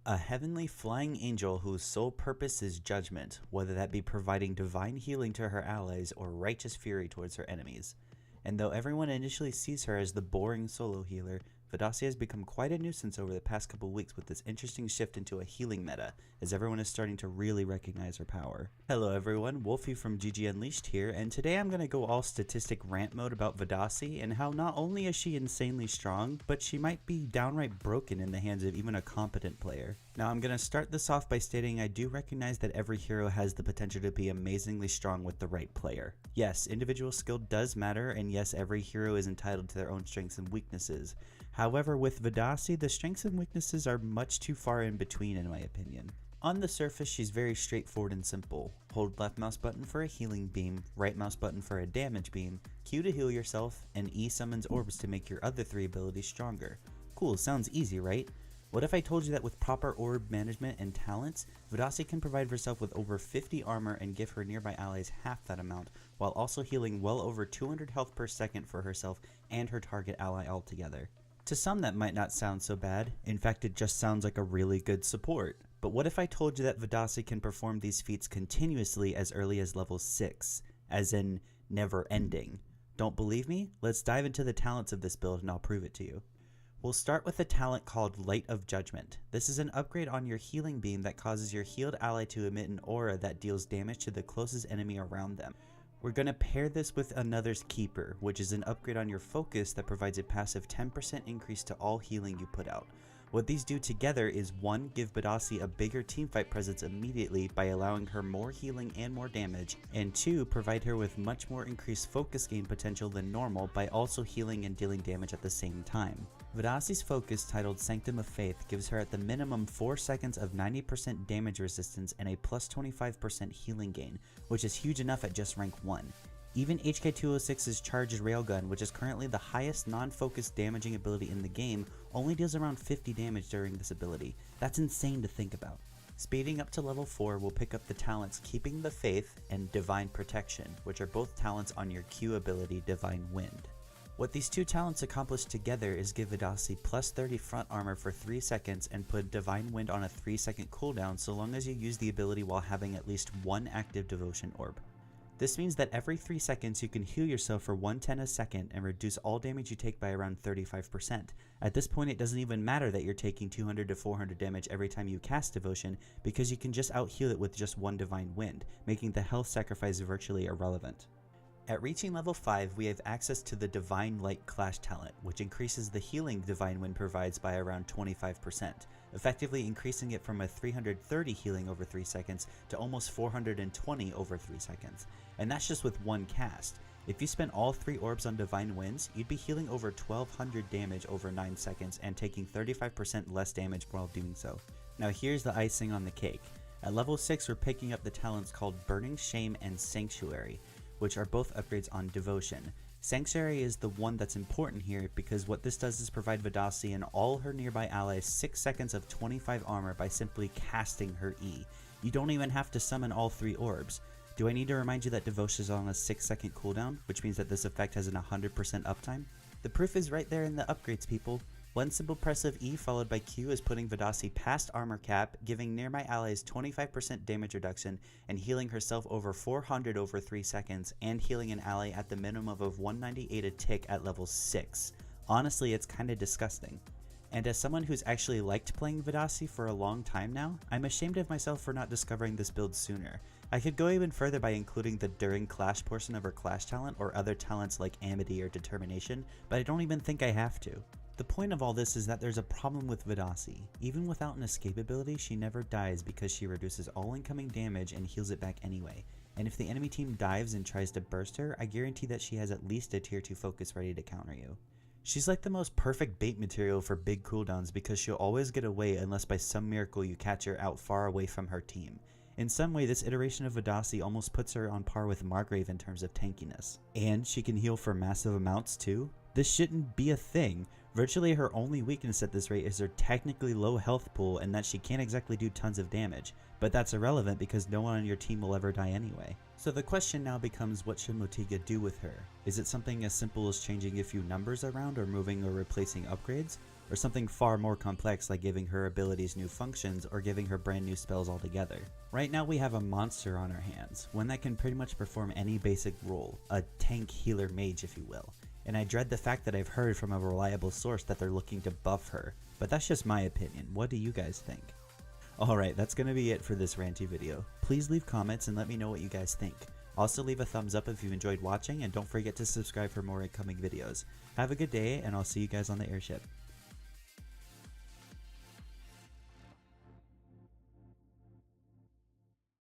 A heavenly flying angel whose sole purpose is judgment, whether that be providing divine healing to her allies or righteous fury towards her enemies. And though everyone initially sees her as the boring solo healer, Vadasi has become quite a nuisance over the past couple weeks with this interesting shift into a healing meta, as everyone is starting to really recognize her power. Hello everyone, Wolfie from GG Unleashed here, and today I'm going to go all statistic rant mode about Vadasi and how not only is she insanely strong, but she might be downright broken in the hands of even a competent player. Now I'm going to start this off by stating I do recognize that every hero has the potential to be amazingly strong with the right player. Yes, individual skill does matter, and yes, every hero is entitled to their own strengths and weaknesses. However, with Vadasi, the strengths and weaknesses are much too far in between in my opinion. On the surface, she's very straightforward and simple. Hold left mouse button for a healing beam, right mouse button for a damage beam, Q to heal yourself, and E summons orbs to make your other three abilities stronger. Cool, sounds easy, right? What if I told you that with proper orb management and talents, Vadasi can provide herself with over 50 armor and give her nearby allies half that amount, while also healing well over 200 health per second for herself and her target ally altogether. To some that might not sound so bad, in fact it just sounds like a really good support. But what if I told you that Vadasi can perform these feats continuously as early as level 6, as in never ending? Don't believe me? Let's dive into the talents of this build and I'll prove it to you. We'll start with a talent called Light of Judgment. This is an upgrade on your healing beam that causes your healed ally to emit an aura that deals damage to the closest enemy around them. We're going to pair this with Another's Keeper, which is an upgrade on your focus that provides a passive 10% increase to all healing you put out. What these do together is 1. Give Vadasi a bigger teamfight presence immediately by allowing her more healing and more damage, and 2. Provide her with much more increased focus gain potential than normal by also healing and dealing damage at the same time. Vadasi's focus, titled Sanctum of Faith, gives her at the minimum 4 seconds of 90% damage resistance and a plus 25% healing gain, which is huge enough at just rank 1. Even HK206's Charged Railgun, which is currently the highest non-focused damaging ability in the game, only deals around 50 damage during this ability. That's insane to think about. Speeding up to level 4, we'll pick up the talents Keeping the Faith and Divine Protection, which are both talents on your Q ability Divine Wind. What these two talents accomplish together is give Vadasi plus 30 front armor for 3 seconds and put Divine Wind on a 3-second cooldown so long as you use the ability while having at least one active devotion orb. This means that every 3 seconds you can heal yourself for 110 a second and reduce all damage you take by around 35%. At this point it doesn't even matter that you're taking 200 to 400 damage every time you cast devotion because you can just out heal it with just one Divine Wind, making the health sacrifice virtually irrelevant. At reaching level 5, we have access to the Divine Light Clash talent, which increases the healing Divine Wind provides by around 25%, effectively increasing it from a 330 healing over 3 seconds to almost 420 over 3 seconds. And that's just with one cast. If you spent all 3 orbs on Divine Winds, you'd be healing over 1200 damage over 9 seconds and taking 35% less damage while doing so. Now here's the icing on the cake. At level 6, we're picking up the talents called Burning Shame and Sanctuary, which are both upgrades on Devotion. Sanctuary is the one that's important here because what this does is provide Vadasi and all her nearby allies 6 seconds of 25 armor by simply casting her E. You don't even have to summon all 3 orbs. Do I need to remind you that Devotion is on a 6-second cooldown, which means that this effect has an 100% uptime? The proof is right there in the upgrades, people. One simple press of E followed by Q is putting Vadasi past armor cap, giving nearby allies 25% damage reduction and healing herself over 400 over 3 seconds and healing an ally at the minimum of 198 a tick at level 6. Honestly, it's kinda disgusting. And as someone who's actually liked playing Vadasi for a long time now, I'm ashamed of myself for not discovering this build sooner. I could go even further by including the During Clash portion of her Clash talent or other talents like Amity or Determination, but I don't even think I have to. The point of all this is that there's a problem with Vadasi. Even without an escape ability, she never dies because she reduces all incoming damage and heals it back anyway. And if the enemy team dives and tries to burst her, I guarantee that she has at least a tier 2 focus ready to counter you. She's like the most perfect bait material for big cooldowns because she'll always get away unless by some miracle you catch her out far away from her team. In some way, this iteration of Vadasi almost puts her on par with Margrave in terms of tankiness. And she can heal for massive amounts too. This shouldn't be a thing. Virtually her only weakness at this rate is her technically low health pool and that she can't exactly do tons of damage, but that's irrelevant because no one on your team will ever die anyway. So the question now becomes, what should Motiga do with her? Is it something as simple as changing a few numbers around or moving or replacing upgrades? or something far more complex like giving her abilities new functions or giving her brand new spells altogether. Right now we have a monster on our hands, one that can pretty much perform any basic role, a tank healer mage if you will, and I dread the fact that I've heard from a reliable source that they're looking to buff her, but that's just my opinion. What do you guys think? Alright, that's gonna be it for this ranty video. Please leave comments and let me know what you guys think. Also leave a thumbs up if you enjoyed watching, and don't forget to subscribe for more incoming videos. Have a good day, and I'll see you guys on the airship.